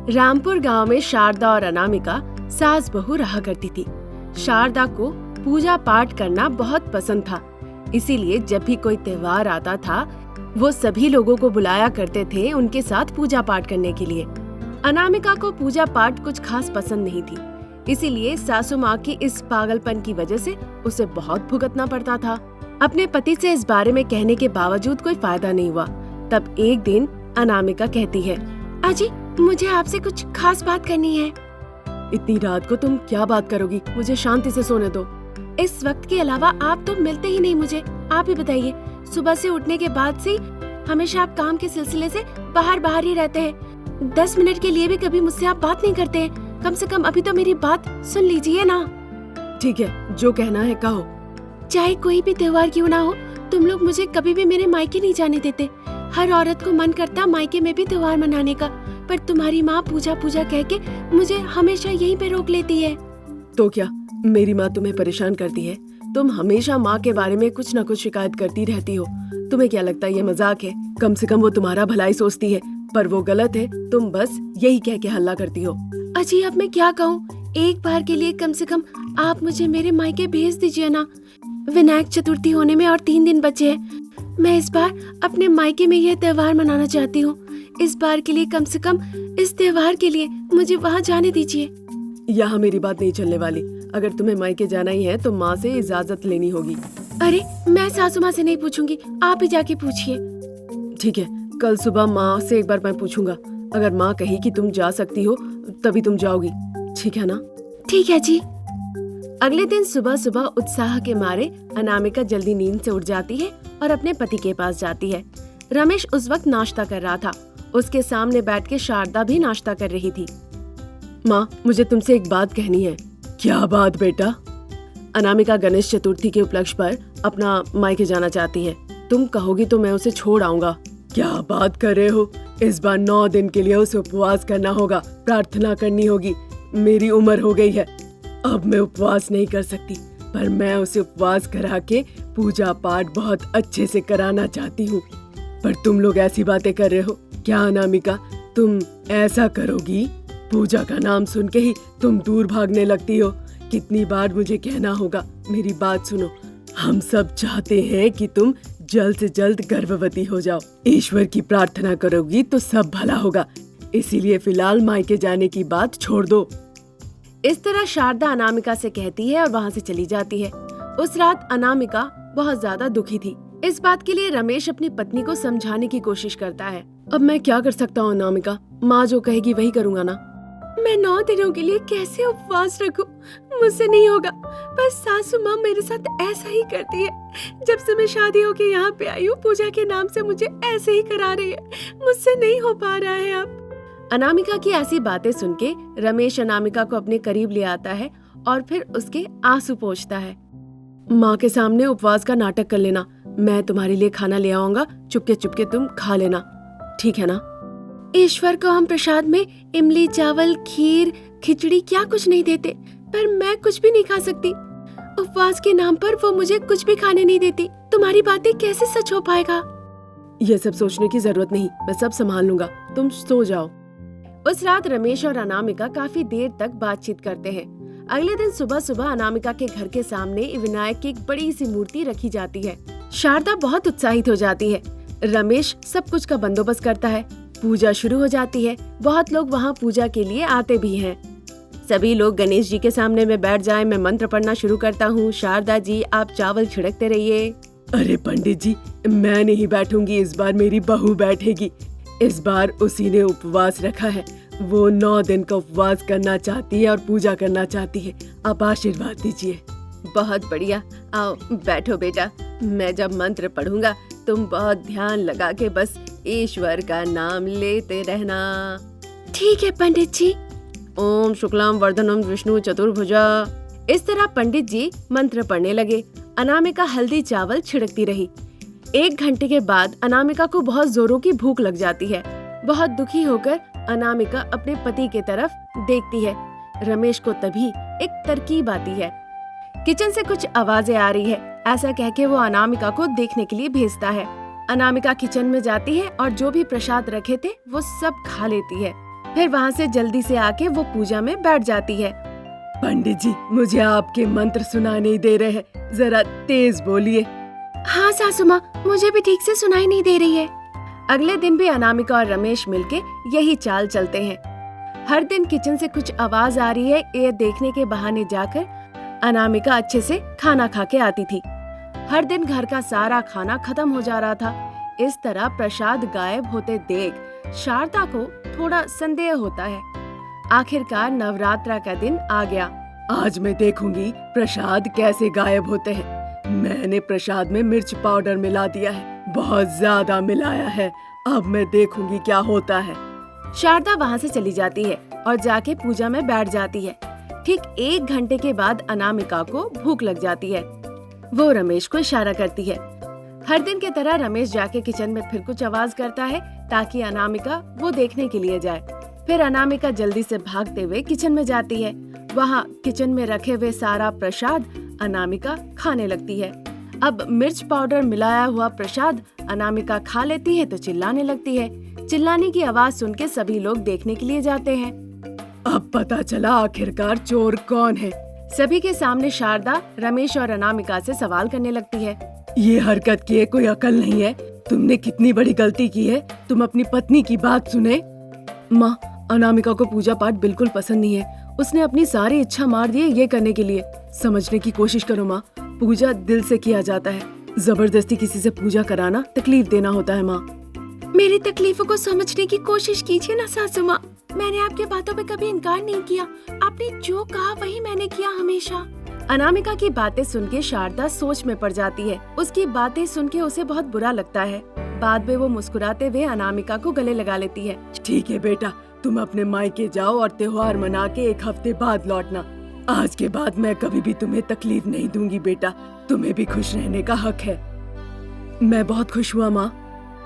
रामपुर गांव में शारदा और अनामिका सास बहू रहा करती थी। शारदा को पूजा पाठ करना बहुत पसंद था, इसीलिए जब भी कोई त्योहार आता था वो सभी लोगों को बुलाया करते थे उनके साथ पूजा पाठ करने के लिए। अनामिका को पूजा पाठ कुछ खास पसंद नहीं थी, इसीलिए सासू माँ की इस पागलपन की वजह से उसे बहुत भुगतना पड़ता था। अपने पति से इस बारे में कहने के बावजूद कोई फायदा नहीं हुआ। तब एक दिन अनामिका कहती है, अजी मुझे आपसे कुछ खास बात करनी है। इतनी रात को तुम क्या बात करोगी? मुझे शांति से सोने दो। इस वक्त के अलावा आप तो मिलते ही नहीं मुझे। आप ही बताइए, सुबह से उठने के बाद से हमेशा आप काम के सिलसिले से बाहर ही रहते हैं। 10 मिनट के लिए भी कभी मुझसे आप बात नहीं करते हैं। कम से कम अभी तो मेरी बात सुन लीजिए ना। ठीक है, जो कहना है कहो। चाहे कोई भी त्योहार क्यों ना हो, तुम लोग मुझे कभी भी मेरे मायके नहीं जाने देते। हर औरत को मन करता मायके में भी त्योहार मनाने का, पर तुम्हारी माँ पूजा कह के मुझे हमेशा यहीं पे रोक लेती है। तो क्या मेरी माँ तुम्हें परेशान करती है? तुम हमेशा माँ के बारे में कुछ न कुछ शिकायत करती रहती हो। तुम्हें क्या लगता है ये मजाक है? कम से कम वो तुम्हारा भलाई सोचती है, पर वो गलत है। तुम बस यही कह के हल्ला करती हो। अजी अब मैं क्या कहूँ? एक बार के लिए कम से कम आप मुझे मेरे मायके भेज दीजिए ना। विनायक चतुर्थी होने में और 3 दिन बचे हैं। मैं इस बार अपने मायके में यह त्योहार मनाना चाहती हूँ। इस बार के लिए कम से कम इस त्योहार के लिए मुझे वहाँ जाने दीजिए। यहाँ मेरी बात नहीं चलने वाली। अगर तुम्हें मायके जाना ही है तो माँ से इजाजत लेनी होगी। अरे मैं सासू माँ से नहीं पूछूंगी, आप ही जाके पूछिए। ठीक है, कल सुबह माँ से एक बार मैं पूछूंगा। अगर माँ कही कि तुम जा सकती हो तभी तुम जाओगी, ठीक है ना? ठीक है जी। अगले दिन सुबह उत्साह के मारे अनामिका जल्दी नींद से उठ जाती है और अपने पति के पास जाती है। रमेश उस वक्त नाश्ता कर रहा था। उसके सामने बैठ के शारदा भी नाश्ता कर रही थी। माँ, मुझे तुमसे एक बात कहनी है। क्या बात बेटा? अनामिका गणेश चतुर्थी के उपलक्ष्य पर अपना मायके जाना चाहती है। तुम कहोगी तो मैं उसे छोड़ आऊंगा। क्या बात कर रहे हो? इस बार 9 दिन के लिए उसे उपवास करना होगा, प्रार्थना करनी होगी। मेरी उम्र हो गई है, अब मैं उपवास नहीं कर सकती, पर मैं उसे उपवास करा के पूजा पाठ बहुत अच्छे से कराना चाहती हूँ। पर तुम लोग ऐसी बातें कर रहे हो क्या? अनामिका, तुम ऐसा करोगी? पूजा का नाम सुन के ही तुम दूर भागने लगती हो। कितनी बार मुझे कहना होगा? मेरी बात सुनो, हम सब चाहते हैं कि तुम जल्द से जल्द गर्भवती हो जाओ। ईश्वर की प्रार्थना करोगी तो सब भला होगा, इसीलिए फिलहाल मायके जाने की बात छोड़ दो। इस तरह शारदा अनामिका से कहती है और वहाँ से चली जाती है। उस रात अनामिका बहुत ज्यादा दुखी थी। इस बात के लिए रमेश अपनी पत्नी को समझाने की कोशिश करता है। अब मैं क्या कर सकता हूँ अनामिका? माँ जो कहेगी वही करूँगा ना। मैं 9 दिनों के लिए कैसे उपवास रखूं? मुझसे नहीं होगा। बस सासू माँ मेरे साथ ऐसा ही करती है। जब से मैं शादी होके यहाँ पे आई हूँ, पूजा के नाम से मुझे ऐसे ही करा रही है। मुझसे नहीं हो पा रहा है अब। अनामिका की ऐसी बातें सुन के रमेश अनामिका को अपने करीब ले आता है और फिर उसके आंसू पोंछता है। माँ के सामने उपवास का नाटक कर लेना। मैं तुम्हारे लिए खाना ले आऊंगा, चुपके चुपके तुम खा लेना, ठीक है ना? ईश्वर को हम प्रसाद में इमली, चावल, खीर, खिचड़ी क्या कुछ नहीं देते, पर मैं कुछ भी नहीं खा सकती। उपवास के नाम पर वो मुझे कुछ भी खाने नहीं देती। तुम्हारी बातें कैसे सच हो पाएगा? ये सब सोचने की जरूरत नहीं, मैं सब संभाल लूंगा, तुम सो जाओ। उस रात रमेश और अनामिका काफी देर तक बातचीत करते हैं। अगले दिन सुबह अनामिका के घर के सामने विनायक की एक बड़ी सी मूर्ति रखी जाती है। शारदा बहुत उत्साहित हो जाती है। रमेश सब कुछ का बंदोबस्त करता है। पूजा शुरू हो जाती है। बहुत लोग वहाँ पूजा के लिए आते भी हैं। सभी लोग गणेश जी के सामने में बैठ जाएं। मैं मंत्र पढ़ना शुरू करता हूँ। शारदा जी आप चावल छिड़कते रहिए। अरे पंडित जी, मैं नहीं बैठूंगी, इस बार मेरी बहू बैठेगी। इस बार उसी ने उपवास रखा है। वो 9 दिन का उपवास करना चाहती है और पूजा करना चाहती है। आप आशीर्वाद दीजिए। बहुत बढ़िया, आओ बैठो बेटा। मैं जब मंत्र पढ़ूंगा तुम बहुत ध्यान लगा के बस ईश्वर का नाम लेते रहना। ठीक है पंडित जी। ओम शुक्लाम वर्धनम विष्णु चतुर्भुजा। इस तरह पंडित जी मंत्र पढ़ने लगे। अनामिका हल्दी चावल छिड़कती रही। 1 घंटे के बाद अनामिका को बहुत जोरों की भूख लग जाती है। बहुत दुखी होकर अनामिका अपने पति के तरफ देखती है। रमेश को तभी एक तरकीब आती है। किचन से कुछ आवाजें आ रही है, ऐसा कह के वो अनामिका को देखने के लिए भेजता है। अनामिका किचन में जाती है और जो भी प्रसाद रखे थे वो सब खा लेती है। फिर वहाँ से जल्दी से आके वो पूजा में बैठ जाती है। पंडित जी, मुझे आपके मंत्र सुनाई नहीं दे रहे हैं, जरा तेज बोलिए। हाँ सासू माँ, मुझे भी ठीक से सुनाई नहीं दे रही है। अगले दिन भी अनामिका और रमेश मिलके यही चाल चलते हैं। हर दिन किचन से कुछ आवाज आ रही है ये देखने के बहाने जाकर अनामिका अच्छे से खाना खा के आती थी। हर दिन घर का सारा खाना खत्म हो जा रहा था। इस तरह प्रसाद गायब होते देख शारदा को थोड़ा संदेह होता है। आखिरकार नवरात्रा का दिन आ गया। आज मैं देखूंगी प्रसाद कैसे गायब होते हैं। मैंने प्रसाद में मिर्च पाउडर मिला दिया है, बहुत ज्यादा मिलाया है। अब मैं देखूंगी क्या होता है। शारदा वहाँ से चली जाती है और जाके पूजा में बैठ जाती है। ठीक 1 घंटे के बाद अनामिका को भूख लग जाती है। वो रमेश को इशारा करती है। हर दिन की तरह रमेश जाके किचन में फिर कुछ आवाज करता है ताकि अनामिका वो देखने के लिए जाए। फिर अनामिका जल्दी से भागते हुए किचन में जाती है। वहाँ किचन में रखे हुए सारा प्रसाद अनामिका खाने लगती है। अब मिर्च पाउडर मिलाया हुआ प्रसाद अनामिका खा लेती है तो चिल्लाने लगती है। चिल्लाने की आवाज सुन के सभी लोग देखने के लिए जाते हैं। अब पता चला आखिरकार चोर कौन है। सभी के सामने शारदा रमेश और अनामिका से सवाल करने लगती है। ये हरकत किए कोई अकल नहीं है? तुमने कितनी बड़ी गलती की है? तुम अपनी पत्नी की बात सुने। माँ, अनामिका को पूजा पाठ बिल्कुल पसंद नहीं है। उसने अपनी सारी इच्छा मार दी है ये करने के लिए। समझने की कोशिश करो माँ, पूजा दिल से किया जाता है। जबरदस्ती किसी से पूजा कराना तकलीफ देना होता है। माँ, मेरी तकलीफों को समझने की कोशिश कीजिए ना सासू माँ। मैंने आपके बातों पे कभी इनकार नहीं किया। आपने जो कहा वही मैंने किया हमेशा। अनामिका की बातें सुन के शारदा सोच में पड़ जाती है। उसकी बातें सुन के उसे बहुत बुरा लगता है। बाद में वो मुस्कुराते हुए अनामिका को गले लगा लेती है। ठीक है बेटा, तुम अपने मायके जाओ और त्योहार मना के 1 हफ्ते बाद लौटना। आज के बाद मैं कभी भी तुम्हें तकलीफ नहीं दूंगी बेटा। तुम्हें भी खुश रहने का हक है। मैं बहुत खुश हुआ माँ।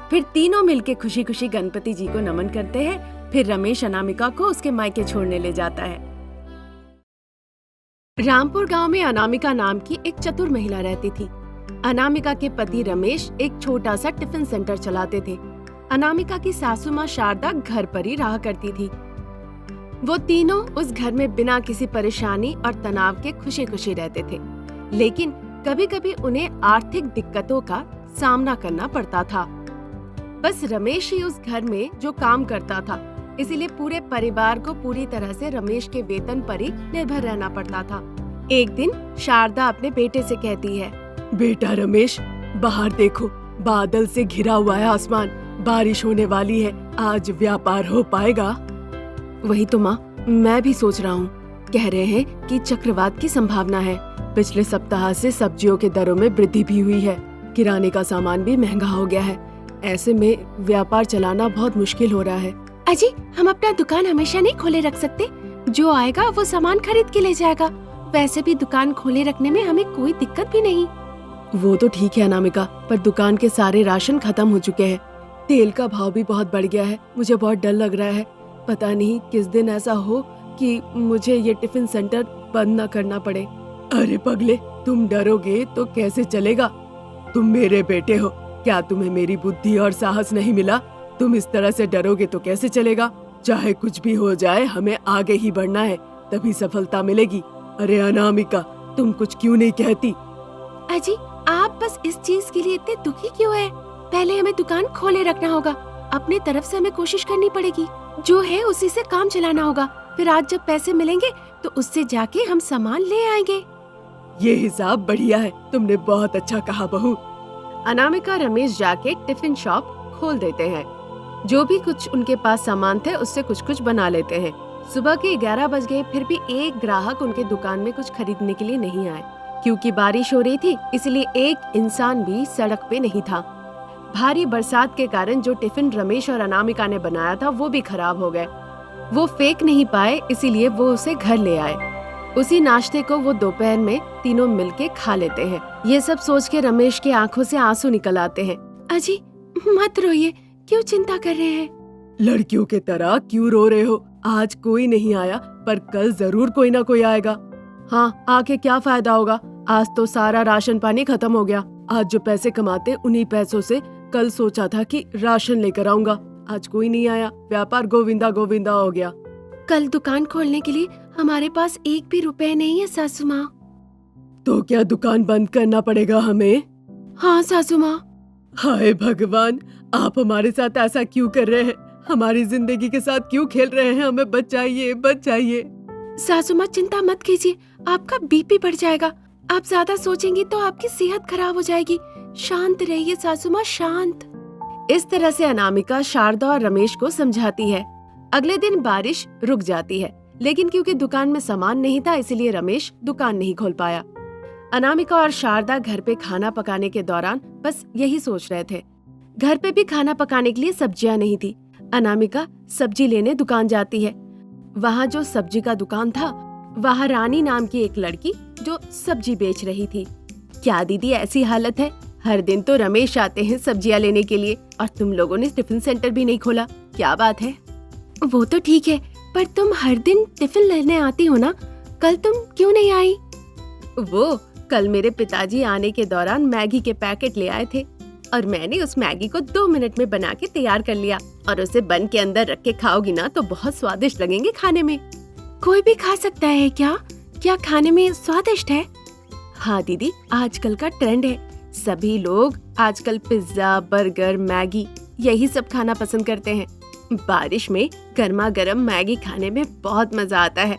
फिर तीनों मिलके खुशी खुशी गणपति जी को नमन करते हैं। फिर रमेश अनामिका को उसके मायके छोड़ने ले जाता है। रामपुर गांव में अनामिका नाम की एक चतुर महिला रहती थी। अनामिका के पति रमेश एक छोटा सा टिफिन सेंटर चलाते थे। अनामिका की सासू माँ शारदा घर पर ही रहा करती थी। वो तीनों उस घर में बिना किसी परेशानी और तनाव के खुशी खुशी रहते थे। लेकिन कभी कभी उन्हें आर्थिक दिक्कतों का सामना करना पड़ता था। बस रमेश ही उस घर में जो काम करता था, इसीलिए पूरे परिवार को पूरी तरह से रमेश के वेतन पर ही निर्भर रहना पड़ता था। एक दिन शारदा अपने बेटे से कहती है, बेटा रमेश, बाहर देखो, बादल से घिरा हुआ है आसमान। बारिश होने वाली है। आज व्यापार हो पाएगा? वही तो माँ, मैं भी सोच रहा हूँ। कह रहे हैं कि चक्रवात की संभावना है। पिछले सप्ताह से सब्जियों के दरों में वृद्धि भी हुई है। किराने का सामान भी महंगा हो गया है। ऐसे में व्यापार चलाना बहुत मुश्किल हो रहा है। अजी, हम अपना दुकान हमेशा नहीं खोले रख सकते। जो आएगा वो सामान खरीद के ले जाएगा। वैसे भी दुकान खोले रखने में हमें कोई दिक्कत भी नहीं। वो तो ठीक है अनामिका, पर दुकान के सारे राशन खत्म हो चुके हैं। तेल का भाव भी बहुत बढ़ गया है। मुझे बहुत डर लग रहा है। पता नहीं किस दिन ऐसा हो कि मुझे ये टिफिन सेंटर बंद न करना पड़े। अरे पगले, तुम डरोगे तो कैसे चलेगा? तुम मेरे बेटे हो, क्या तुम्हें मेरी बुद्धि और साहस नहीं मिला? तुम इस तरह से डरोगे तो कैसे चलेगा? चाहे कुछ भी हो जाए, हमें आगे ही बढ़ना है, तभी सफलता मिलेगी। अरे अनामिका, तुम कुछ क्यों नहीं कहती? अजी, आप बस इस चीज के लिए इतने दुखी क्यों है? पहले हमें दुकान खोले रखना होगा। अपनी तरफ से हमें कोशिश करनी पड़ेगी। जो है उसी से काम चलाना होगा। फिर आज जब पैसे मिलेंगे तो उससे जाके हम सामान ले आएंगे। ये हिसाब बढ़िया है। तुमने बहुत अच्छा कहा बहू। अनामिका रमेश जाके टिफिन शॉप खोल देते हैं। जो भी कुछ उनके पास सामान थे उससे कुछ कुछ बना लेते हैं। सुबह के 11 बज गए, फिर भी एक ग्राहक उनके दुकान में कुछ खरीदने के लिए नहीं आए। क्योंकि बारिश हो रही थी, इसलिए एक इंसान भी सड़क पे नहीं था। भारी बरसात के कारण जो टिफिन रमेश और अनामिका ने बनाया था वो भी खराब हो गए। वो फेंक नहीं पाए, इसीलिए वो उसे घर ले आए। उसी नाश्ते को वो दोपहर में तीनों मिलके खा लेते हैं। ये सब सोच के रमेश की आंखों से आंसू निकल आते हैं। अजी, मत रोइए, क्यों चिंता कर रहे हैं? लड़कियों के तरह क्यों रो रहे हो? आज कोई नहीं आया, पर कल जरूर कोई ना कोई आएगा। हाँ, आके क्या फायदा होगा? आज तो सारा राशन पानी खत्म हो गया। आज जो पैसे कमाते उन्हीं पैसों से कल सोचा था कि राशन लेकर आऊंगा। आज कोई नहीं आया, व्यापार गोविंदा गोविंदा हो गया। कल दुकान खोलने के लिए हमारे पास एक भी रुपए नहीं है सासू माँ। तो क्या दुकान बंद करना पड़ेगा हमें? हाँ सासू माँ। हाय भगवान, आप हमारे साथ ऐसा क्यों कर रहे हैं? हमारी जिंदगी के साथ क्यों खेल रहे हैं? हमें बचाइए, बचाइए। सासू माँ चिंता मत कीजिए, आपका बीपी बढ़ जाएगा। आप ज्यादा सोचेंगी तो आपकी सेहत खराब हो जाएगी। शांत रहिए सासू माँ, शांत। इस तरह से अनामिका शारदा और रमेश को समझाती है। अगले दिन बारिश रुक जाती है, लेकिन क्योंकि दुकान में सामान नहीं था इसलिए रमेश दुकान नहीं खोल पाया। अनामिका और शारदा घर पे खाना पकाने के दौरान बस यही सोच रहे थे। घर पे भी खाना पकाने के लिए सब्जियां नहीं थी। अनामिका सब्जी लेने दुकान जाती है। वहाँ जो सब्जी का दुकान था, वहाँ रानी नाम की एक लड़की जो सब्जी बेच रही थी। क्या दीदी ऐसी हालत है? हर दिन तो रमेश आते हैं सब्जियां लेने के लिए और तुम लोगों ने टिफिन सेंटर भी नहीं खोला, क्या बात है? वो तो ठीक है, पर तुम हर दिन टिफिन लेने आती हो ना, कल तुम क्यों नहीं आई? वो कल मेरे पिताजी आने के दौरान मैगी के पैकेट ले आए थे और मैंने उस मैगी को 2 मिनट में बना के तैयार कर लिया और उसे बन के अंदर रख के खाओगी ना तो बहुत स्वादिष्ट लगेंगे खाने में। कोई भी खा सकता है क्या? क्या खाने में स्वादिष्ट है? हाँ दीदी, आजकल का ट्रेंड है। सभी लोग आजकल पिज्जा, बर्गर, मैगी यही सब खाना पसंद करते हैं। बारिश में गर्मा गर्म मैगी खाने में बहुत मजा आता है।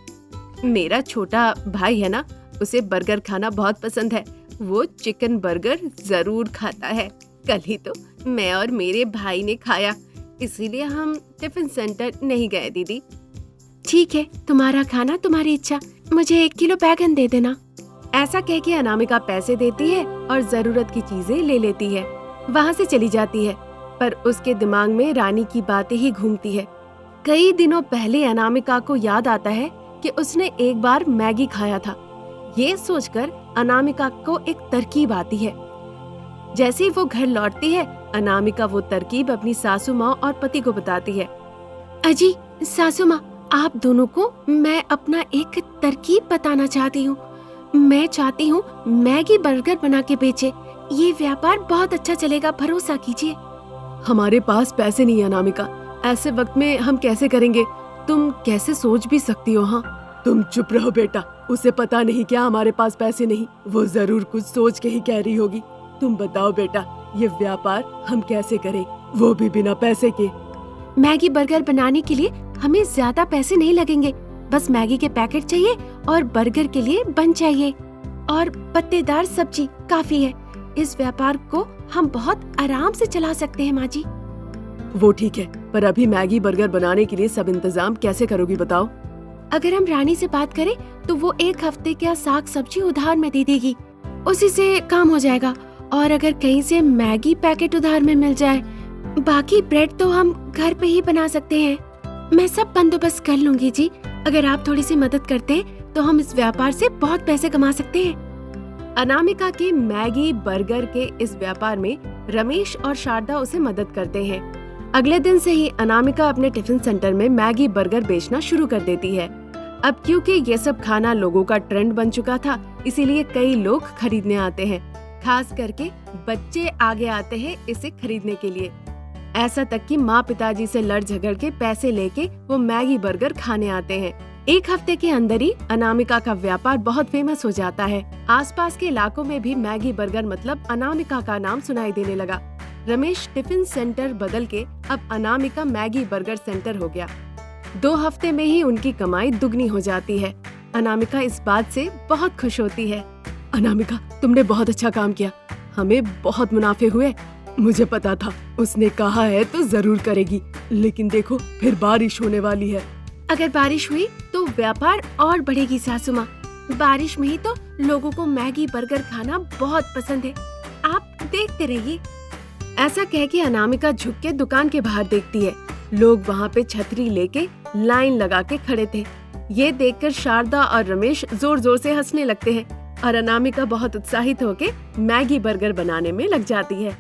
मेरा छोटा भाई है ना, उसे बर्गर खाना बहुत पसंद है। वो चिकन बर्गर जरूर खाता है। कल ही तो मैं और मेरे भाई ने खाया, इसीलिए हम टिफिन सेंटर नहीं गए दीदी। ठीक है, तुम्हारा खाना तुम्हारी इच्छा। मुझे 1 किलो बैगन दे देना। ऐसा कह के अनामिका पैसे देती है और जरूरत की चीजें ले लेती है। वहाँ से चली जाती है, पर उसके दिमाग में रानी की बातें ही घूमती है। कई दिनों पहले अनामिका को याद आता है कि उसने एक बार मैगी खाया था। ये सोचकर अनामिका को एक तरकीब आती है। जैसे ही वो घर लौटती है, अनामिका वो तरकीब अपनी सासू माँ और पति को बताती है। अजी सासू माँ, आप दोनों को मैं अपना एक तरकीब बताना चाहती हूँ। मैं चाहती हूँ मैगी बर्गर बना के बेचे। ये व्यापार बहुत अच्छा चलेगा, भरोसा कीजिए। हमारे पास पैसे नहीं है अनामिका, ऐसे वक्त में हम कैसे करेंगे? तुम कैसे सोच भी सकती हो? हाँ तुम चुप रहो बेटा, उसे पता नहीं क्या हमारे पास पैसे नहीं। वो जरूर कुछ सोच के ही कह रही होगी। तुम बताओ बेटा, ये व्यापार हम कैसे करें, वो भी बिना पैसे के? मैगी बर्गर बनाने के लिए हमें ज्यादा पैसे नहीं लगेंगे। बस मैगी के पैकेट चाहिए और बर्गर के लिए बन चाहिए और पत्तेदार सब्जी काफी है। इस व्यापार को हम बहुत आराम से चला सकते हैं माँ जी। वो ठीक है, पर अभी मैगी बर्गर बनाने के लिए सब इंतजाम कैसे करोगी बताओ? अगर हम रानी से बात करें तो वो 1 हफ्ते का साग सब्जी उधार में दे देगी, उसी से काम हो जाएगा। और अगर कहीं से मैगी पैकेट उधार में मिल जाए, बाकी ब्रेड तो हम घर पे ही बना सकते हैं। मैं सब बंदोबस्त कर लूंगी जी। अगर आप थोड़ी सी मदद करते हैं तो हम इस व्यापार से बहुत पैसे कमा सकते हैं। अनामिका के मैगी बर्गर के इस व्यापार में रमेश और शारदा उसे मदद करते हैं। अगले दिन से ही अनामिका अपने टिफिन सेंटर में मैगी बर्गर बेचना शुरू कर देती है। अब क्योंकि ये सब खाना लोगों का ट्रेंड बन चुका था, इसीलिए कई लोग खरीदने आते हैं। खास करके बच्चे आगे आते हैं इसे खरीदने के लिए। ऐसा तक कि माँ पिताजी से लड़ झगड़ के पैसे लेके वो मैगी बर्गर खाने आते हैं। 1 हफ्ते के अंदर ही अनामिका का व्यापार बहुत फेमस हो जाता है। आसपास के इलाकों में भी मैगी बर्गर मतलब अनामिका का नाम सुनाई देने लगा। रमेश टिफिन सेंटर बदल के अब अनामिका मैगी बर्गर सेंटर हो गया। 2 हफ्ते में ही उनकी कमाई दुगनी हो जाती है। अनामिका इस बात से बहुत खुश होती है। अनामिका, तुमने बहुत अच्छा काम किया, हमें बहुत मुनाफे हुए। मुझे पता था उसने कहा है तो जरूर करेगी, लेकिन देखो फिर बारिश होने वाली है। अगर बारिश हुई तो व्यापार और बढ़ेगी सासू माँ। बारिश में ही तो लोगों को मैगी बर्गर खाना बहुत पसंद है, आप देखते रहिए। ऐसा कह के अनामिका झुक के दुकान के बाहर देखती है। लोग वहाँ पे छतरी लेके लाइन लगा के खड़े थे। ये देखकर शारदा और रमेश जोर जोर से हंसने लगते हैं और अनामिका बहुत उत्साहित होके मैगी बर्गर बनाने में लग जाती है।